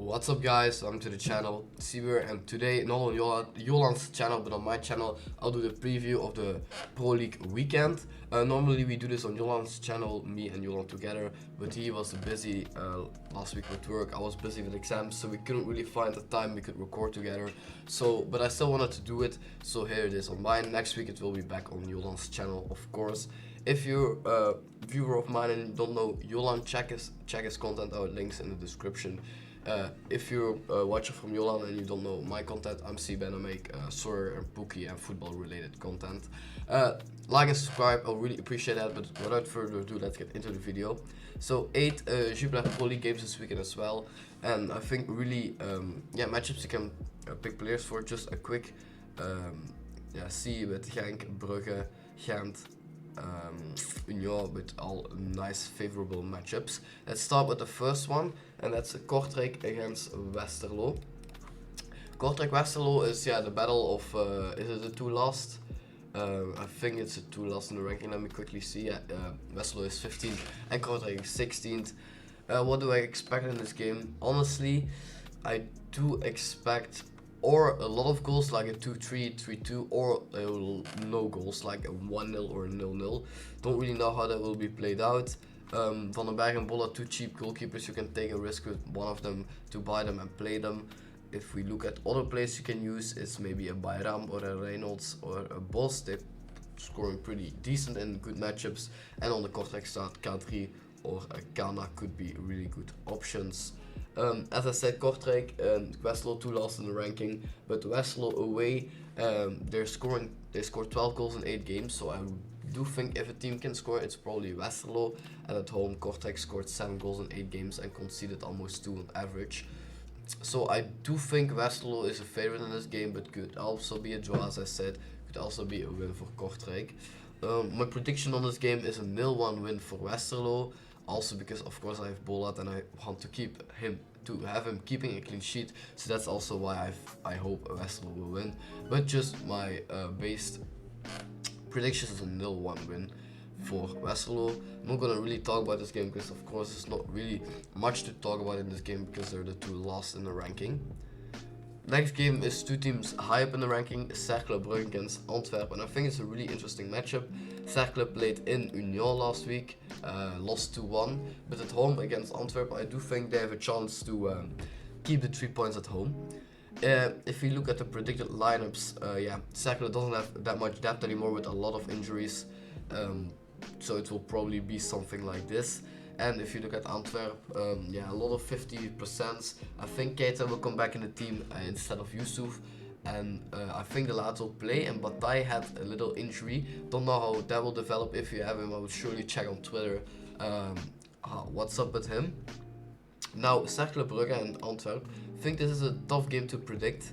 What's up guys, welcome to the channel, Siber, and today, not on Jolan's channel but on my channel, I'll do the preview of the Pro League weekend. Normally we do this on Jolan's channel, me and Jolan together, but he was busy last week with work. I was busy with exams, so we couldn't really find the time we could record together. But I still wanted to do it, so here it is on mine. Next week it will be back on Jolan's channel, of course. If you're a viewer of mine and you don't know Jolan, check his content out, links in the description. If you're a watcher from Jolan and you don't know my content, I'm C-Ben. I make Sorare and POOKY and football related content. Like and subscribe, I'll really appreciate that, but without further ado, let's get into the video. So 8 JUPILER Pro League games this weekend as well, and I think really matchups you can pick players for. Just a quick see with Genk, Brugge, Gent, Union, with all nice favorable matchups. Let's start with the first one, and that's Kortrijk against Westerlo. Kortrijk-Westerlo is the battle of is it the two last? I think it's the two last in the ranking. Let me quickly see. Westerlo is 15th and Kortrijk is 16th. What do I expect in this game? Honestly, I do expect or a lot of goals, like a 2-3, 3-2, or no goals, like a 1-0 or a 0-0. Don't really know how that will be played out. Van den Berg and Boll are two cheap goalkeepers. You can take a risk with one of them to buy them and play them. If we look at other players you can use, it's maybe a Bayram or a Reynolds or a Bos. They're scoring pretty decent in good matchups. And on the Kortrijk side, K3 or a Kana could be really good options. As I said, Kortrijk and Westerlo two last in the ranking, but Westerlo away, they scored 12 goals in 8 games, so I do think if a team can score, it's probably Westerlo. And at home, Kortrijk scored 7 goals in 8 games and conceded almost 2 on average. So I do think Westerlo is a favorite in this game, but could also be a draw, as I said, could also be a win for Kortrijk. My prediction on this game is a 0-1 win for Westerlo. Also because of course I have Bolat and I want to have him keeping a clean sheet, so that's also why I hope Westerlo will win. But just my based prediction is a 0-1 win for Westerlo. I'm not gonna really talk about this game because of course there's not really much to talk about in this game because they're the two last in the ranking. Next game is two teams high up in the ranking, Cercle Brugge against Antwerp, and I think it's a really interesting matchup. Cercle played in Union last week, lost 2-1, but at home against Antwerp I do think they have a chance to keep the 3 points at home. If we look at the predicted lineups, Cercle doesn't have that much depth anymore with a lot of injuries, so it will probably be something like this. And if you look at Antwerp, a lot of 50%. I think Keita will come back in the team instead of Yusuf. And I think the lads will play, and Bataille had a little injury. Don't know how that will develop. If you have him, I will surely check on Twitter what's up with him. Now, Cercle Brugge and Antwerp. I think this is a tough game to predict.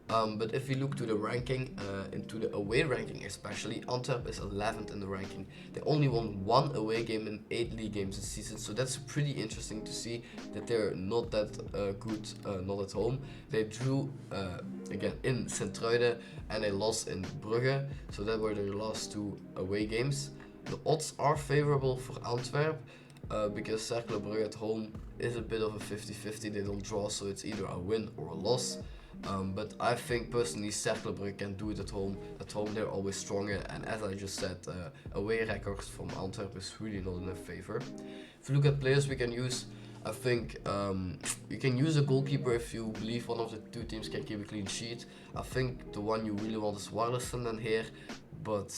But if we look to the ranking, into the away ranking especially, Antwerp is 11th in the ranking. They only won 1 away game in 8 league games this season, so that's pretty interesting to see that they're not that good, not at home. They drew again in Sint-Truiden and they lost in Brugge, so that were their last 2 away games. The odds are favorable for Antwerp because Cercle Brugge at home is a bit of a 50-50. They don't draw, so it's either a win or a loss. But I think personally Cercle Brugge can do it at home. At home they're always stronger, and as I just said, away records from Antwerp is really not in their favor. If you look at players we can use, I think you can use a goalkeeper if you believe one of the two teams can keep a clean sheet. I think the one you really want is Warlesson here, but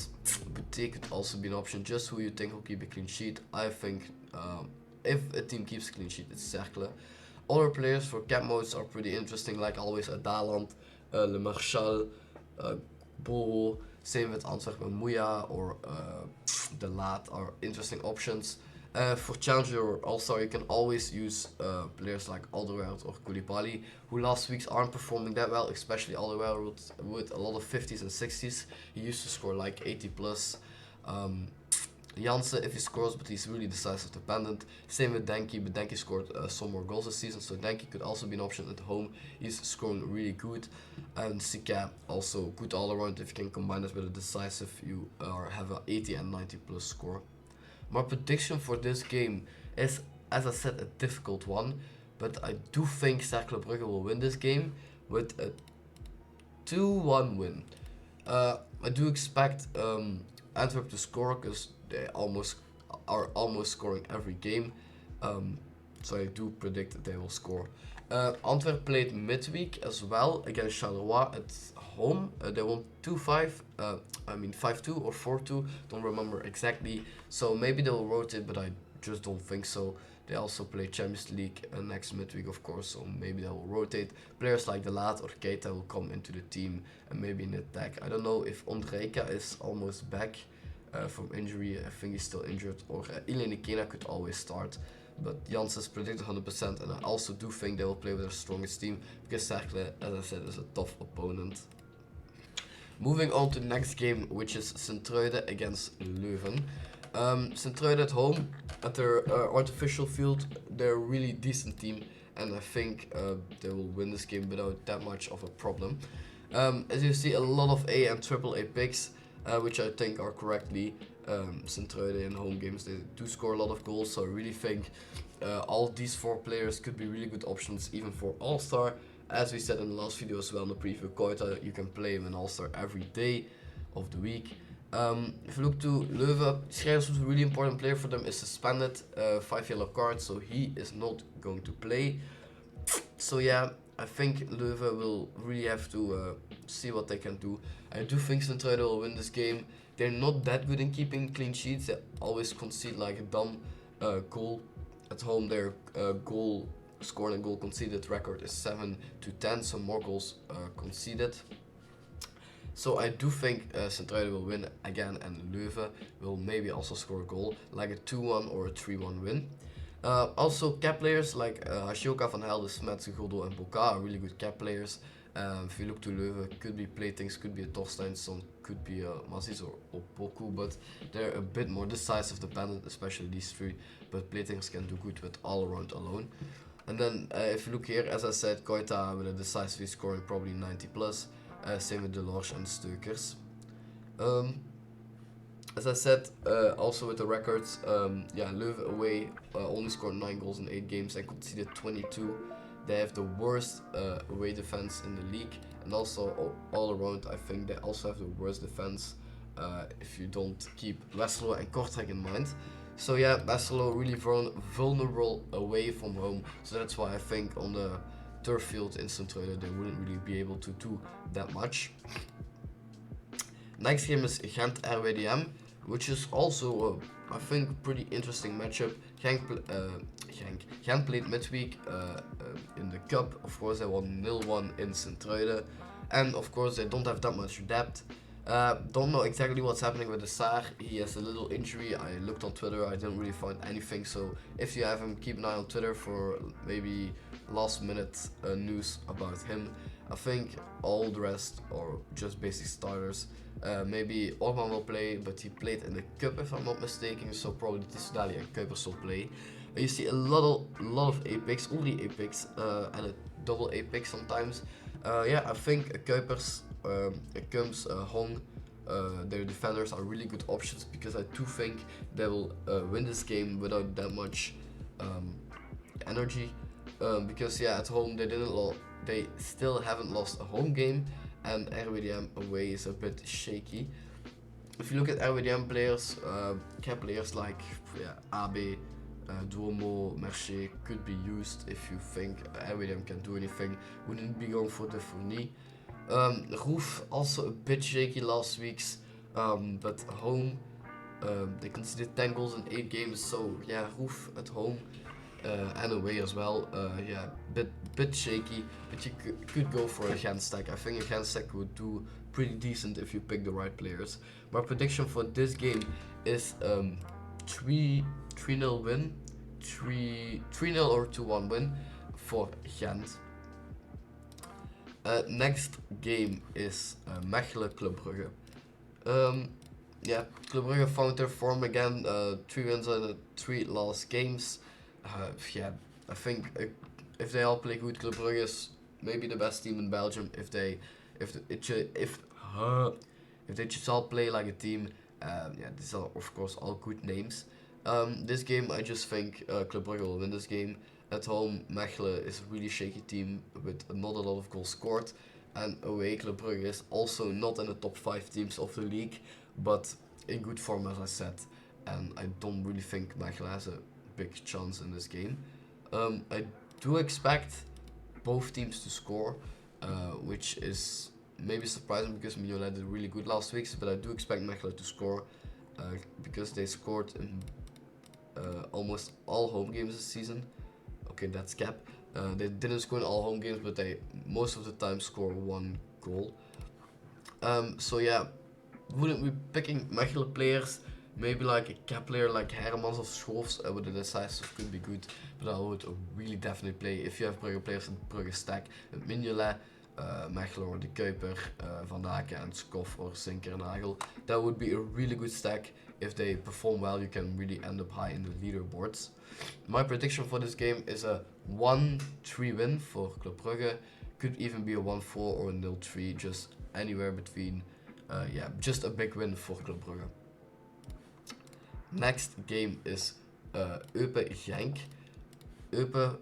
Boutte could also be an option. Just who you think will keep a clean sheet. I think if a team keeps a clean sheet, it's Cercle. Other players for cap modes are pretty interesting, like always Daland, Le Marchal, Boho, same with Antwerp and Mouya or De Laat are interesting options. For Challenger or All-Star you can always use players like Alderweireld or Koulibaly, who last weeks aren't performing that well, especially Alderweireld with a lot of 50s and 60s. He used to score like 80 plus. Janssen if he scores, but he's really decisive dependent. Same with Denki, but Denki scored some more goals this season, so Denki could also be an option at home. He's scoring really good. And Sika also good all around. If you can combine it with a decisive, you have an 80 and 90 plus score. My prediction for this game is, as I said, a difficult one, but I do think Cercle Brugge will win this game with a 2-1 win. I do expect Antwerp to score because they are almost scoring every game. So I do predict that they will score. Antwerp played midweek as well against Charleroi at home. They won 2-5, 5-2 or 4-2, don't remember exactly. So maybe they will rotate, but I just don't think so. They also play Champions League next midweek, of course, so maybe they will rotate. Players like De Laat or Keita will come into the team and maybe in attack. I don't know if Ondrejka is almost back from injury. I think he's still injured. Or Ilene Kena could always start. But Jans is predicted 100%, and I also do think they will play with their strongest team because Cercle, as I said, is a tough opponent. Moving on to the next game, which is Sint-Truiden against Leuven. Sint-Truiden at home, at their artificial field, they're a really decent team, and I think they will win this game without that much of a problem. As you see, a lot of A and AAA picks, which I think are correctly. Sint-Truiden in home games, they do score a lot of goals, so I really think all these 4 players could be really good options even for All-Star. As we said in the last video as well in the preview, Keita, you can play him in All-Star every day of the week. If you look to Leuven, Schrijers was a really important player for them, is suspended, 5 yellow cards, so he is not going to play. So yeah, I think Leuven will really have to see what they can do. I do think Sint-Truiden will win this game. They're not that good in keeping clean sheets. They always concede like a dumb goal. At home, their goal scored and goal conceded record is 7-10, so more goals conceded. So I do think Sint-Truiden will win again, and Leuven will maybe also score a goal, like a 2-1 or a 3-1 win. Also, cap players like Ashoka, Van Helden, Smets, Godel, and Boka are really good cap players. If you look to Leuven, could be Platings, could be a Torsteinsson, could be a Mazis or POOKY, but they're a bit more decisive dependent, especially these 3. But Platings can do good with all around alone. And then if you look here, as I said, Keita with a decisively scoring probably 90 plus. Same with Delors and Steukers. As I said, also with the records, Leuven away only scored 9 goals in 8 games and conceded 22. They have the worst away defense in the league, and also all around I think they also have the worst defense if you don't keep Westerlo and Kortrijk in mind. So yeah, Westerlo really vulnerable away from home, so that's why I think on the turf field in Sint-Truiden they wouldn't really be able to do that much. Next game is Gent-RWDM, which is also I think pretty interesting matchup. Gent played midweek in the cup. Of course they won 0-1 in Sint-Truiden, and of course they don't have that much depth. Don't know exactly what's happening with the Saar. He has a little injury. I looked on Twitter, I didn't really find anything, so if you have him, keep an eye on Twitter for maybe last minute news about him. I think all the rest are just basic starters. Maybe Orban will play, but he played in the cup if I'm not mistaken, so probably Tissoudali and Kuipers will play. You see a lot of A-picks, only A-picks, and a double A-pick sometimes. I think Kuipers, Kums, Hong, their defenders are really good options because I do think they will win this game without that much energy. Because at home they still haven't lost a home game, and RWDM away is a bit shaky. If you look at RWDM players, cap players like AB, Duomo, Mercier could be used if you think RWDM can do anything. Wouldn't be going for the Fournier. Roof also a bit shaky last week's, but home they conceded 10 goals in 8 games, so yeah, Roof at home and away as well, bit shaky, but you could go for a Gent stack. I think a Gent stack would do pretty decent if you pick the right players. My prediction for this game is 3-0 win, 3-0 or 2-1 win for Gent. Next game is Mechelen-Club Brugge. Club Brugge found their form again, 3 wins in the 3 last games. I think if they all play good, Club Brugge is maybe the best team in Belgium. If they just all play like a team, these are of course all good names. This game I just think Club Brugge will win this game. At home, Mechelen is a really shaky team with not a lot of goals scored, and away Club Brugge is also not in the top 5 teams of the league, but in good form as I said, and I don't really think Mechelen has a big chance in this game. I do expect both teams to score, which is maybe surprising because Mignolet did really good last week, but I do expect Mechelen to score because they scored in almost all home games this season. Okay, that's cap. They didn't score in all home games, but they most of the time score 1 goal. So yeah, wouldn't be picking Mechelen players. Maybe like a cap player like Hermans of Schoofs with a decisive could be good, but I would really definitely play if you have Brugge players in Brugge stack. Mignolet, Mechelen or De Kuiper, Van Daken and Skof or Zinkernagel. That would be a really good stack. If they perform well, you can really end up high in the leaderboards. My prediction for this game is a 1-3 win for Club Brugge. Could even be a 1-4 or a 0-3, just anywhere between. Yeah, just a big win for Club Brugge. Next game is Eupen-Genk. Eupen,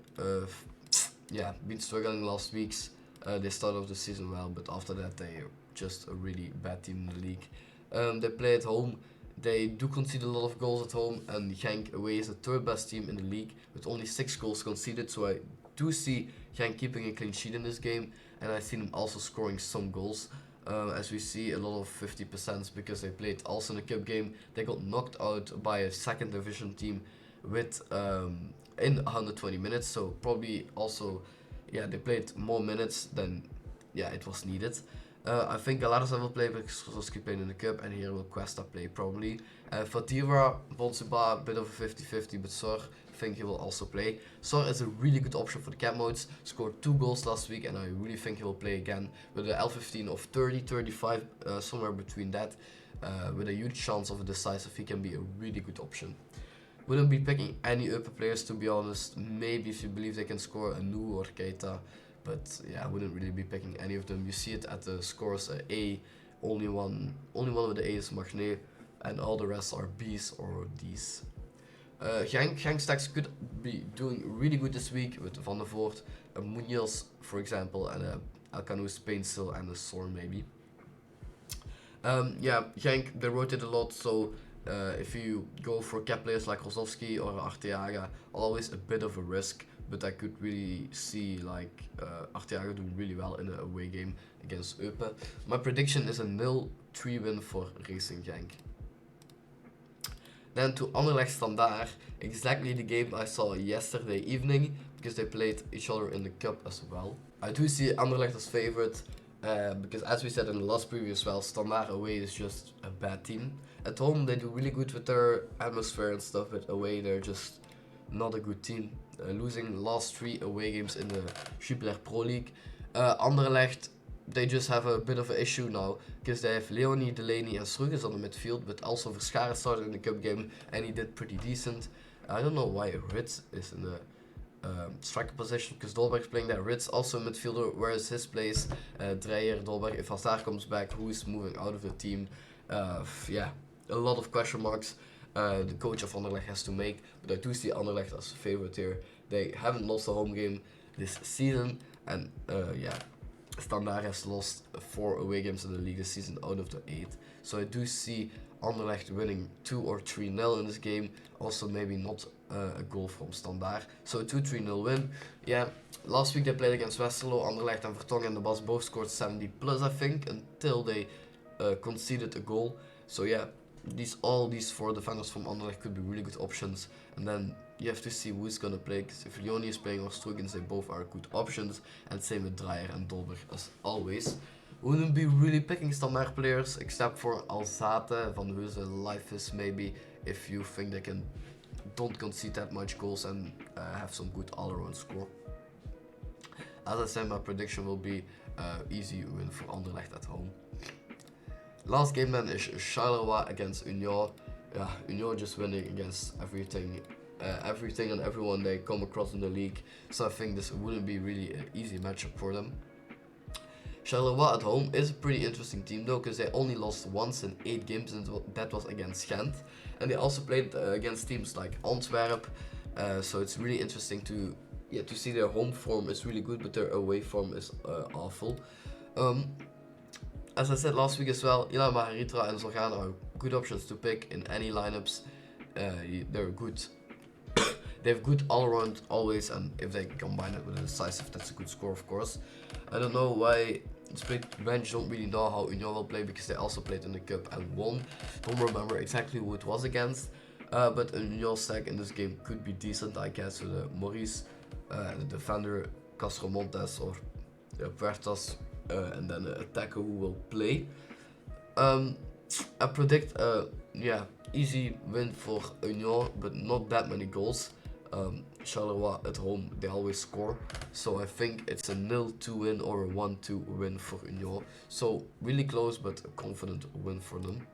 yeah, been struggling last weeks. They started off the season well, but after that they're just a really bad team in the league. They play at home. They do concede a lot of goals at home, and Genk away is the 3rd best team in the league with only 6 goals conceded. So I do see Genk keeping a clean sheet in this game, and I see them also scoring some goals. As we see a lot of 50% because they played also in the cup game. They got knocked out by a 2nd division team with in 120 minutes. So probably also, yeah, they played more minutes than it was needed. I think Galatasaray will play because Kososki played in the cup, and here will Cuesta play probably. Fatira, Bonsuba, a bit of a 50-50, but Sor, I think he will also play. Sor is a really good option for the cap modes, scored 2 goals last week, and I really think he will play again with an L15 of 30-35, somewhere between that. With a huge chance of a decisive, he can be a really good option. Wouldn't be picking any Eupen players to be honest, maybe if you believe they can score a Nu or Keita. But yeah, I wouldn't really be picking any of them. You see it at the scores A. Only one with the A is Magné, and all the rest are B's or D's. Genk stacks could be doing really good this week with Van der Voort, Munoz for example, and Alcanus, Painstil and a Sor maybe. Yeah, Genk, they rotate a lot, so if you go for cap players like Rosowski or Arteaga, always a bit of a risk. But I could really see like Arteaga doing really well in an away game against Eupen. My prediction is a 0-3 win for Racing Genk. Then to Anderlecht-Standard, exactly the game I saw yesterday evening, because they played each other in the cup as well. I do see Anderlecht as favorite, because as we said in the last preview as well, Standard away is just a bad team. At home they do really good with their atmosphere and stuff, but away they're just not a good team. Losing last 3 away games in the JUPILER Pro League. Anderlecht, they just have a bit of an issue now, because they have Leonie, Delaney and Struges on the midfield, but also Verscharen started in the cup game and he did pretty decent. I don't know why Ritz is in the striker position, because Dolberg is playing there. Ritz also a midfielder, where is his place? Dreyer, Dolberg, if Hazard comes back, who is moving out of the team? Yeah, a lot of question marks. The coach of Anderlecht has to make, but I do see Anderlecht as a favorite here. They haven't lost a home game this season, and yeah, Standard has lost 4 away games in the league this season out of the 8. So I do see Anderlecht winning 2 or 3-0 in this game. Also maybe not a goal from Standard. So a 2-3-0 win. Yeah, last week they played against Westerlo. Anderlecht and Vertongen and De Bas both scored 70 plus I think, until they conceded a goal. So yeah, all these 4 defenders from Anderlecht could be really good options, and then you have to see who's gonna play, because if Leonie is playing or Strugens, they both are good options, and same with Dreyer and Dolberg as always. Wouldn't be really picking Standard players except for Alzate, Van Heusen, Leifis maybe, if you think they don't concede that much goals and have some good all-around score. As I said, my prediction will be easy win for Anderlecht at home. Last game then is Charleroi against Union. Yeah, Union just winning against everything and everyone they come across in the league. So I think this wouldn't be really an easy matchup for them. Charleroi at home is a pretty interesting team though, because they only lost once in 8 games, and that was against Gent. And they also played against teams like Antwerp. So it's really interesting to yeah, to see their home form is really good, but their away form is awful. As I said last week as well, Ila Maharitra and Zorgan are good options to pick in any lineups. They're good. They have good all around always, and if they combine it with a decisive, that's a good score, of course. I don't know why Split Bench don't really know how Union will play, because they also played in the cup and won. Don't remember exactly who it was against, but a Union stack in this game could be decent, I guess, with Maurice, the defender, Castro Montes or Puertas, and then an attacker who will play. I predict easy win for Union, but not that many goals. Charleroi at home, they always score, so I think it's a 0-2 win or a 1-2 win for Union. So really close, but a confident win for them.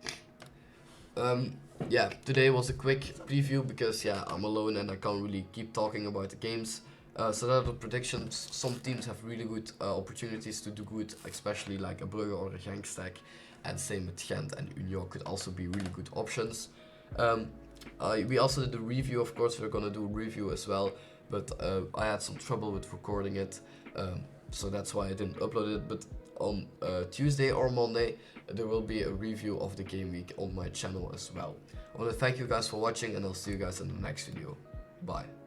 Yeah, today was a quick preview because I'm alone and I can't really keep talking about the games. So that are the predictions. Some teams have really good opportunities to do good, especially like a Brugge or a Genk stack, and same with Gent and Union could also be really good options. We also did a review, of course. We're gonna do a review as well, but I had some trouble with recording it, so that's why I didn't upload it. But on Tuesday or Monday, there will be a review of the game week on my channel as well. I want to thank you guys for watching, and I'll see you guys in the next video. Bye.